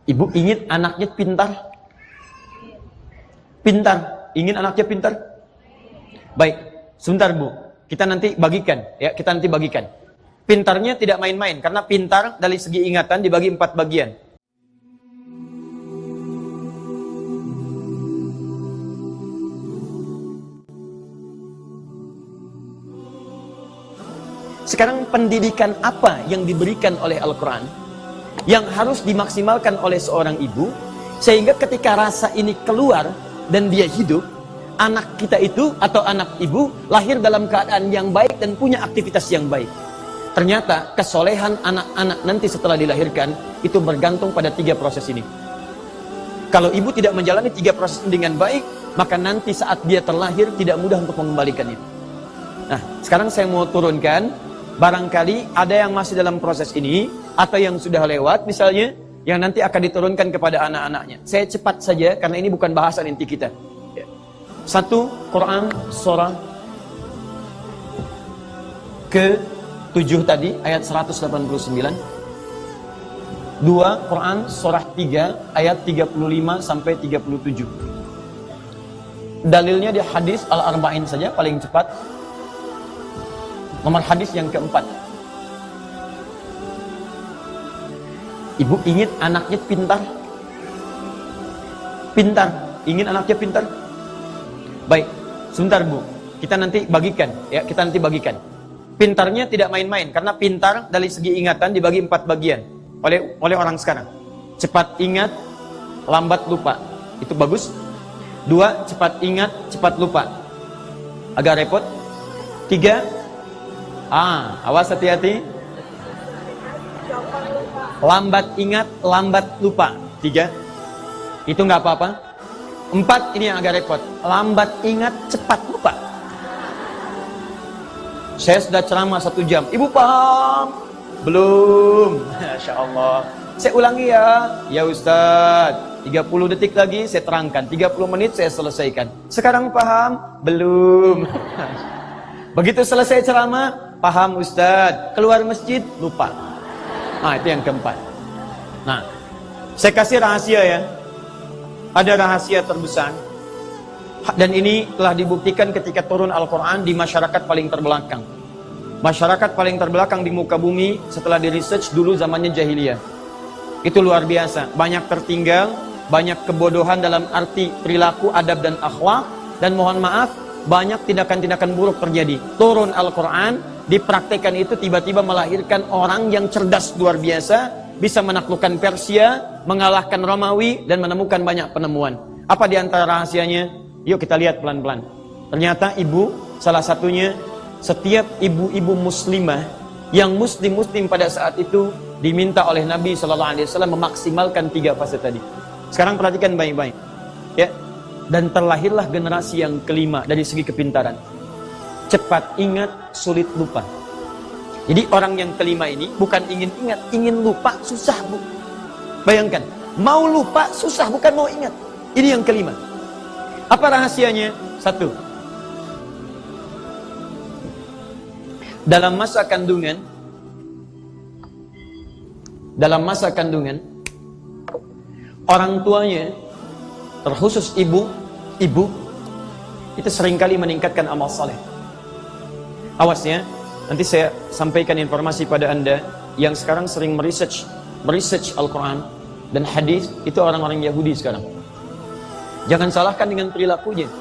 Ibu ingin anaknya pintar? Pintar. Ingin anaknya pintar? Baik, sebentar Bu. Kita nanti bagikan, ya. Kita nanti bagikan. Pintarnya tidak main-main, karena pintar dari segi ingatan dibagi 4 bagian. Sekarang pendidikan apa yang diberikan oleh Al-Quran yang harus dimaksimalkan oleh seorang ibu, sehingga ketika rasa ini keluar dan dia hidup, anak kita itu atau anak ibu lahir dalam keadaan yang baik dan punya aktivitas yang baik. Ternyata kesolehan anak-anak nanti setelah dilahirkan itu bergantung pada 3 proses ini. Kalau ibu tidak menjalani 3 proses ini dengan baik, maka nanti saat dia terlahir tidak mudah untuk mengembalikannya. Nah, sekarang saya mau turunkan, barangkali ada yang masih dalam proses ini atau yang sudah lewat misalnya, yang nanti akan diturunkan kepada anak-anaknya. Saya cepat saja karena ini bukan bahasan inti kita. 1. Quran surah ke-7 tadi ayat 189. 2. Quran surah 3 ayat 35 sampai 37. Dalilnya di hadis Al-Arba'in saja paling cepat. Nomor hadis yang keempat. Ibu ingin anaknya pintar? Pintar. Ingin anaknya pintar? Baik, sebentar Bu. Kita nanti bagikan, ya. Kita nanti bagikan. Pintarnya tidak main-main, karena pintar dari segi ingatan dibagi 4 bagian oleh orang sekarang. Cepat ingat, lambat lupa. Itu bagus. 2. Cepat ingat, cepat lupa. Agak repot. 3. Awas hati-hati. Lambat ingat, lambat lupa. 3. Itu nggak apa-apa. 4, ini yang agak repot. Lambat ingat, cepat lupa. Saya sudah ceramah 1 jam. Ibu paham? Belum. Masya Allah. Saya ulangi ya. Ya Ustadz. 30 detik lagi saya terangkan. 30 menit saya selesaikan. Sekarang paham? Belum. Begitu selesai ceramah, paham Ustadz. Keluar masjid, lupa. Nah, itu yang keempat. Nah, saya kasih rahasia ya. Ada rahasia terbesar. Dan ini telah dibuktikan ketika turun Al-Quran di masyarakat paling terbelakang. Masyarakat paling terbelakang di muka bumi setelah di research dulu zamannya jahiliyah. Itu luar biasa. Banyak tertinggal, banyak kebodohan dalam arti perilaku, adab dan akhlak. Dan mohon maaf, banyak tindakan-tindakan buruk terjadi. Turun Al-Quran, dipraktekkan itu tiba-tiba melahirkan orang yang cerdas luar biasa, bisa menaklukkan Persia, mengalahkan Romawi, dan menemukan banyak penemuan. Apa di antara rahasianya? Yuk kita lihat pelan-pelan. Ternyata ibu, salah satunya, setiap ibu-ibu muslimah yang muslim-muslim pada saat itu diminta oleh Nabi SAW memaksimalkan 3 fase tadi. Sekarang perhatikan baik-baik. Ya. Dan terlahirlah generasi yang kelima dari segi kepintaran. Cepat ingat, sulit lupa. Jadi orang yang kelima ini bukan ingin ingat, ingin lupa susah Bu. Bayangkan, mau lupa susah, bukan mau ingat. Ini yang kelima. Apa rahasianya? 1. Dalam masa kandungan, orang tuanya, terkhusus ibu itu seringkali meningkatkan amal saleh. Awas ya, nanti saya sampaikan informasi pada Anda yang sekarang sering meresearch Al-Quran dan hadis, itu orang-orang Yahudi sekarang. Jangan salahkan dengan perilakunya,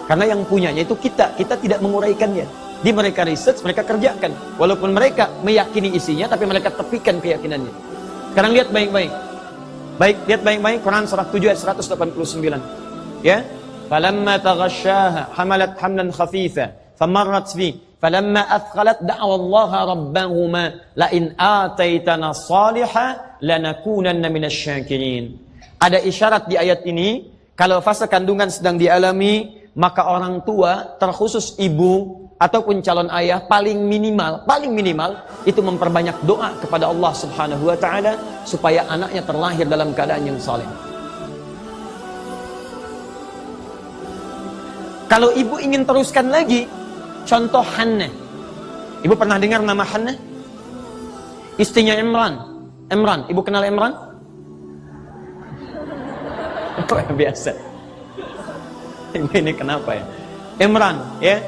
karena yang punyanya itu kita tidak menguraikannya. Di mereka research, mereka kerjakan, walaupun mereka meyakini isinya, tapi mereka tepikan keyakinannya. Sekarang lihat baik-baik. Baik, lihat baik-baik Quran surah 7 ayat 189. Ya. Falamma taghasyaha hamalat hamlan khafifa famarrat fi falamma athqalat da'wa Allah rabbahuma la in ataitana salihah lanakunanna minasyakirin. Ada isyarat di ayat ini, kalau fase kandungan sedang dialami, maka orang tua, terkhusus ibu ataupun calon ayah, paling minimal itu memperbanyak doa kepada Allah Subhanahu wa taala supaya anaknya terlahir dalam keadaan yang saleh. Kalau ibu ingin teruskan lagi, contoh Hannah. Ibu pernah dengar nama Hannah? Istrinya Imran. Ibu kenal Imran? Biasa. Ini kenapa ya? Imran, ya.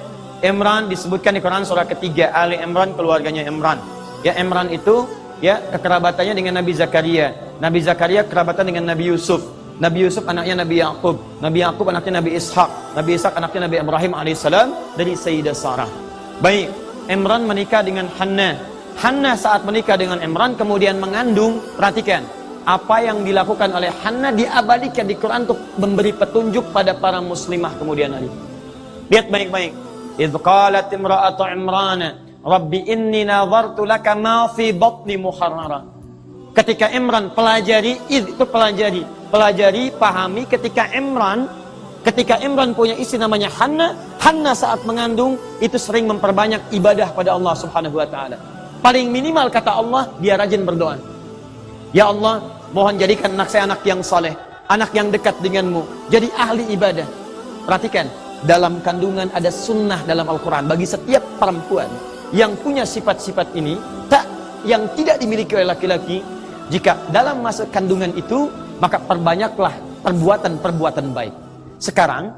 Imran disebutkan di Quran surah ketiga, Ali Imran, keluarganya Imran. Ya, Imran itu ya kekerabatannya dengan Nabi Zakaria. Nabi Zakaria kerabatan dengan Nabi Yusuf. Nabi Yusuf anaknya Nabi Yakub. Nabi Yakub anaknya Nabi Ishak. Nabi Ishak anaknya Nabi Ibrahim alaihissalam dari Sayyidah Sarah. Baik, Imran menikah dengan Hannah. Hannah saat menikah dengan Imran kemudian mengandung. Perhatikan, apa yang dilakukan oleh Hannah diabadikan di Quran untuk memberi petunjuk pada para muslimah kemudian hari. Lihat baik-baik. Idz qalat imra'atu Imran, Rabbi inni nadhartu laka ma fi batni muharrara. Ketika Imran pelajari, itu pelajari, pahami ketika Imran punya istri namanya Hannah saat mengandung itu sering memperbanyak ibadah pada Allah Subhanahu wa taala. Paling minimal kata Allah, dia rajin berdoa. Ya Allah, mohon jadikan anak saya anak yang saleh, anak yang dekat denganmu, jadi ahli ibadah. Perhatikan, dalam kandungan ada sunnah dalam Al-Quran bagi setiap perempuan yang punya sifat-sifat ini, yang tidak dimiliki oleh laki-laki. Jika dalam masa kandungan itu, maka perbanyaklah perbuatan-perbuatan baik. Sekarang,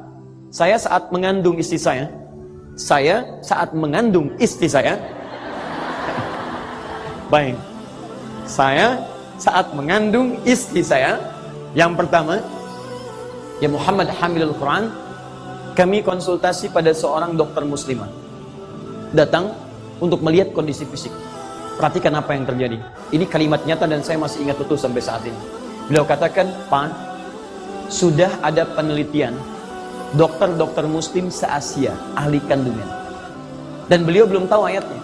saya saat mengandung istri saya, baik, saya saat mengandung istri saya, yang pertama, ya Muhammad Hamilul Quran, kami konsultasi pada seorang dokter muslimah. Datang untuk melihat kondisi fisik. Perhatikan apa yang terjadi. Ini kalimat nyata dan saya masih ingat betul sampai saat ini. Beliau katakan, Pak, sudah ada penelitian dokter-dokter muslim se-Asia, ahli kandungan. Dan beliau belum tahu ayatnya.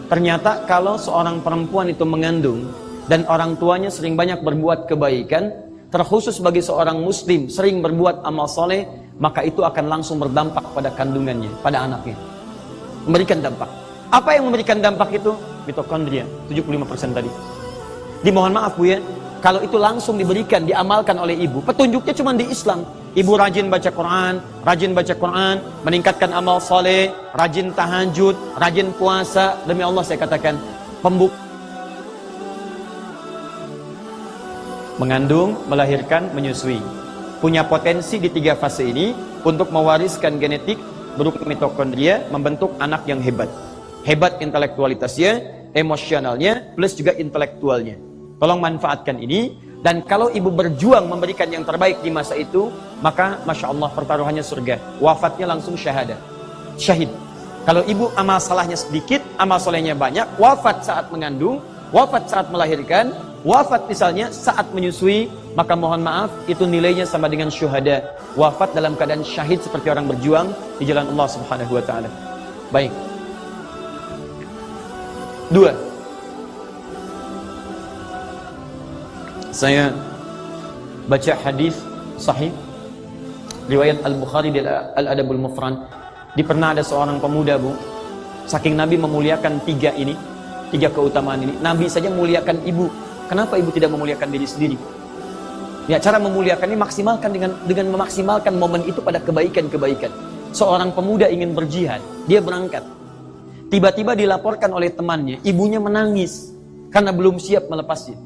Ternyata kalau seorang perempuan itu mengandung dan orang tuanya sering banyak berbuat kebaikan, terkhusus bagi seorang muslim sering berbuat amal soleh, maka itu akan langsung berdampak pada kandungannya, pada anaknya. Memberikan dampak. Apa yang memberikan dampak itu? Mitokondria, 75% tadi. Dimohon maaf Bu ya, kalau itu langsung diberikan, diamalkan oleh ibu, petunjuknya cuma di Islam. Ibu rajin baca Quran, meningkatkan amal soleh, rajin tahajud, rajin puasa. Demi Allah saya katakan, mengandung, melahirkan, menyusui. Punya potensi di 3 fase ini untuk mewariskan genetik berupa mitokondria, membentuk anak yang hebat. Hebat intelektualitasnya, emosionalnya, plus juga intelektualnya. Tolong manfaatkan ini. Dan kalau ibu berjuang memberikan yang terbaik di masa itu, maka Masya Allah pertaruhannya surga. Wafatnya langsung syahid. Kalau ibu amal salahnya sedikit, amal solehnya banyak, wafat saat mengandung, wafat saat melahirkan, wafat misalnya saat menyusui, maka mohon maaf, itu nilainya sama dengan syuhada. Wafat dalam keadaan syahid seperti orang berjuang di jalan Allah Subhanahu wa taala. Baik. 2. Saya baca hadis sahih riwayat Al-Bukhari di Al-Adabul Mufrad. Pernah ada seorang pemuda, Bu, saking Nabi memuliakan 3 keutamaan ini, Nabi saja memuliakan ibu. Kenapa ibu tidak memuliakan diri sendiri? Ya, cara memuliakan ini maksimalkan dengan memaksimalkan momen itu pada kebaikan-kebaikan. Seorang pemuda ingin berjihad, dia berangkat. Tiba-tiba dilaporkan oleh temannya, ibunya menangis karena belum siap melepasnya.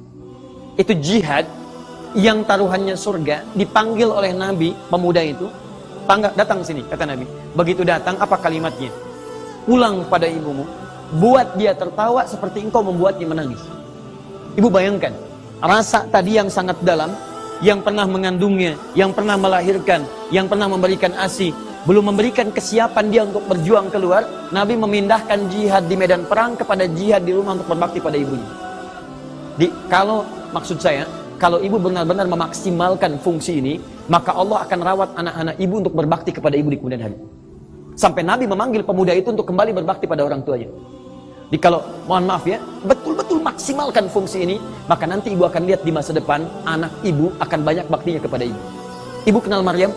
Itu jihad yang taruhannya surga, dipanggil oleh Nabi, pemuda itu, datang sini, kata Nabi. Begitu datang, apa kalimatnya? Pulang pada ibumu, buat dia tertawa seperti engkau membuatnya menangis. Ibu bayangkan, rasa tadi yang sangat dalam, yang pernah mengandungnya, yang pernah melahirkan, yang pernah memberikan ASI, belum memberikan kesiapan dia untuk berjuang keluar, Nabi memindahkan jihad di medan perang kepada jihad di rumah untuk berbakti pada ibunya. Maksud saya, kalau ibu benar-benar memaksimalkan fungsi ini, maka Allah akan rawat anak-anak ibu untuk berbakti kepada ibu di kemudian hari. Sampai Nabi memanggil pemuda itu untuk kembali berbakti pada orang tuanya. Jadi kalau, mohon maaf ya, betul-betul maksimalkan fungsi ini, maka nanti ibu akan lihat di masa depan, anak ibu akan banyak baktinya kepada ibu. Ibu kenal Maryam?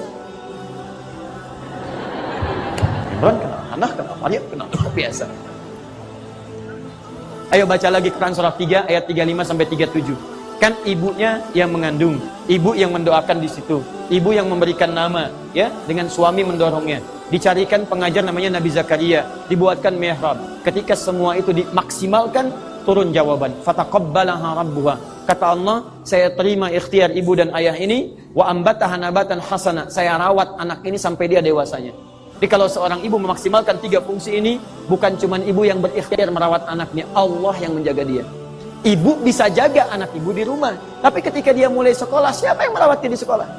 Imran kenal, Hannah kenal, Maryam kenal, biasa. Ayo baca lagi Quran surah 3 ayat 35-37. Kan ibunya yang mengandung, ibu yang mendoakan di situ, ibu yang memberikan nama, ya, dengan suami mendorongnya. Dicarikan pengajar namanya Nabi Zakaria, dibuatkan mihrab. Ketika semua itu dimaksimalkan, turun jawaban. Fataqabbalaha rabbuha. Kata Allah, saya terima ikhtiar ibu dan ayah ini, Wa ambataha nabatan hasana. Saya rawat anak ini sampai dia dewasanya. Jadi kalau seorang ibu memaksimalkan 3 fungsi ini, bukan cuma ibu yang berikhtiar merawat anaknya, Allah yang menjaga dia. Ibu bisa jaga anak ibu di rumah, tapi ketika dia mulai sekolah, siapa yang merawat dia di sekolah?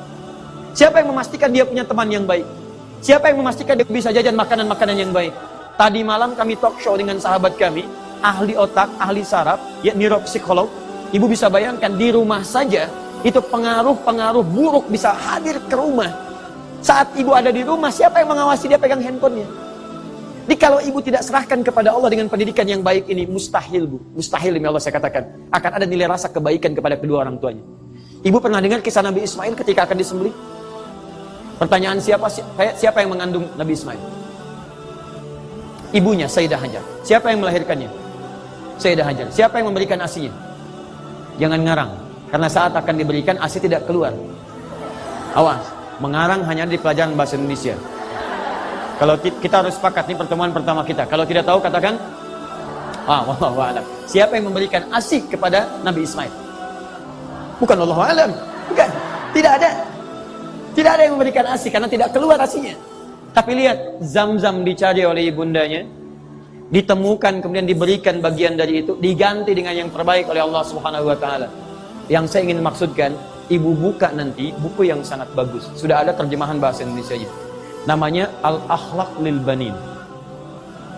Siapa yang memastikan dia punya teman yang baik? Siapa yang memastikan dia bisa jajan makanan-makanan yang baik? Tadi malam kami talk show dengan sahabat kami, ahli otak, ahli saraf, ya neuropsikolog. Ibu bisa bayangkan di rumah saja, itu pengaruh-pengaruh buruk bisa hadir ke rumah. Saat ibu ada di rumah, siapa yang mengawasi dia pegang handphonenya? Jadi kalau ibu tidak serahkan kepada Allah dengan pendidikan yang baik ini, mustahil bu. Mustahil demi Allah saya katakan. Akan ada nilai rasa kebaikan kepada kedua orang tuanya. Ibu pernah dengar kisah Nabi Ismail ketika akan disembelih? Pertanyaan siapa yang mengandung Nabi Ismail? Ibunya, Sayyidah Hajar. Siapa yang melahirkannya? Sayyidah Hajar. Siapa yang memberikan ASI-nya? Jangan ngarang. Karena saat akan diberikan, ASI tidak keluar. Awas, mengarang hanya di pelajaran bahasa Indonesia. Kalau kita harus sepakat, ini pertemuan pertama kita. Kalau tidak tahu, katakan, wallahu a'lam. Siapa yang memberikan ASI kepada Nabi Ismail? Bukan wallahu a'lam. Bukan. Tidak ada. Tidak ada yang memberikan ASI karena tidak keluar ASI-nya. Tapi lihat, Zam-Zam dicari oleh ibundanya, ditemukan kemudian diberikan bagian dari itu, diganti dengan yang terbaik oleh Allah Subhanahu wa taala. Yang saya ingin maksudkan, ibu buka nanti buku yang sangat bagus. Sudah ada terjemahan bahasa Indonesianya. Namanya Al-Akhlaq lil Banin.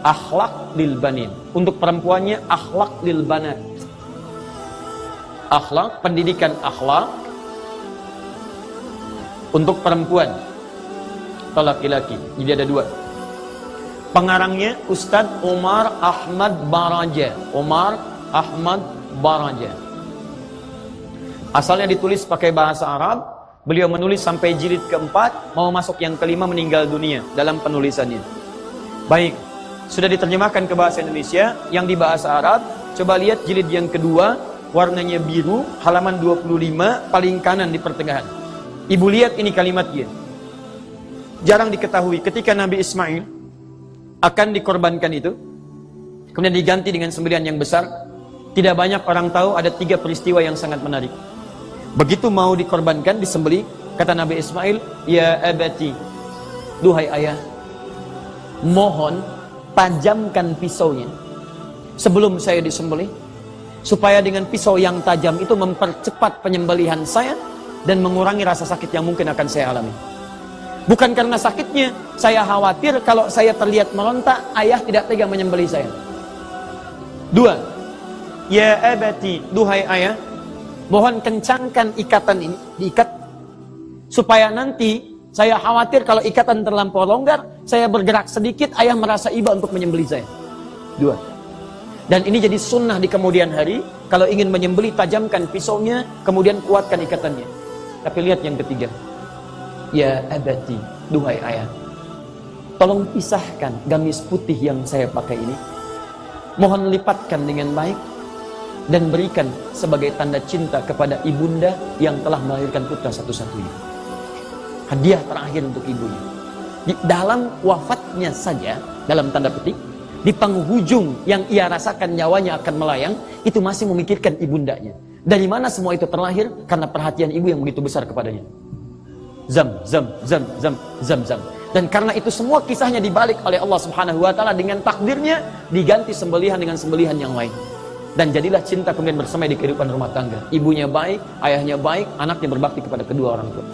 Akhlaq lil Banin. Untuk perempuannya Akhlaq lil Banat. Akhlaq, pendidikan akhlak untuk perempuan atau laki-laki. Jadi ada 2. Pengarangnya Ustadz Umar Ahmad Baraja. Umar Ahmad Baraja. Asalnya ditulis pakai bahasa Arab. Beliau menulis sampai jilid ke-4, mau masuk yang ke-5 meninggal dunia dalam penulisannya. Baik, sudah diterjemahkan ke bahasa Indonesia. Yang di bahasa Arab, coba lihat jilid yang kedua, warnanya biru, halaman 25, paling kanan di pertengahan. Ibu lihat ini kalimatnya. Jarang diketahui ketika Nabi Ismail akan dikorbankan itu, kemudian diganti dengan sembelihan yang besar. Tidak banyak orang tahu ada 3 peristiwa yang sangat menarik. Begitu mau dikorbankan, disembelih, kata Nabi Ismail, ya abati, duhai ayah, mohon tajamkan pisaunya sebelum saya disembelih, supaya dengan pisau yang tajam itu mempercepat penyembelihan saya dan mengurangi rasa sakit yang mungkin akan saya alami. Bukan karena sakitnya, saya khawatir kalau saya terlihat meronta, ayah tidak tega menyembelih saya. 2. Ya abati, duhai ayah, mohon kencangkan ikatan ini, diikat, supaya nanti saya khawatir kalau ikatan terlampau longgar, saya bergerak sedikit, ayah merasa iba untuk menyembelih saya. 2. Dan ini jadi sunnah di kemudian hari, kalau ingin menyembelih, tajamkan pisaunya, kemudian kuatkan ikatannya. Tapi lihat yang ketiga. Ya abati, duhai ayah, tolong pisahkan gamis putih yang saya pakai ini. Mohon lipatkan dengan baik dan berikan sebagai tanda cinta kepada ibunda yang telah melahirkan putra satu-satunya. Hadiah terakhir untuk ibunya. Di dalam wafatnya saja, dalam tanda petik, di penghujung yang ia rasakan nyawanya akan melayang, itu masih memikirkan ibundanya. Dari mana semua itu terlahir? Karena perhatian ibu yang begitu besar kepadanya. Zam, zam, zam, zam, zam, zam. Dan karena itu semua kisahnya dibalik oleh Allah Subhanahu wa taala dengan takdirnya, diganti sembelihan dengan sembelihan yang lain. Dan jadilah cinta kemudian bersemai di kehidupan rumah tangga. Ibunya baik, ayahnya baik, anaknya berbakti kepada kedua orang tua.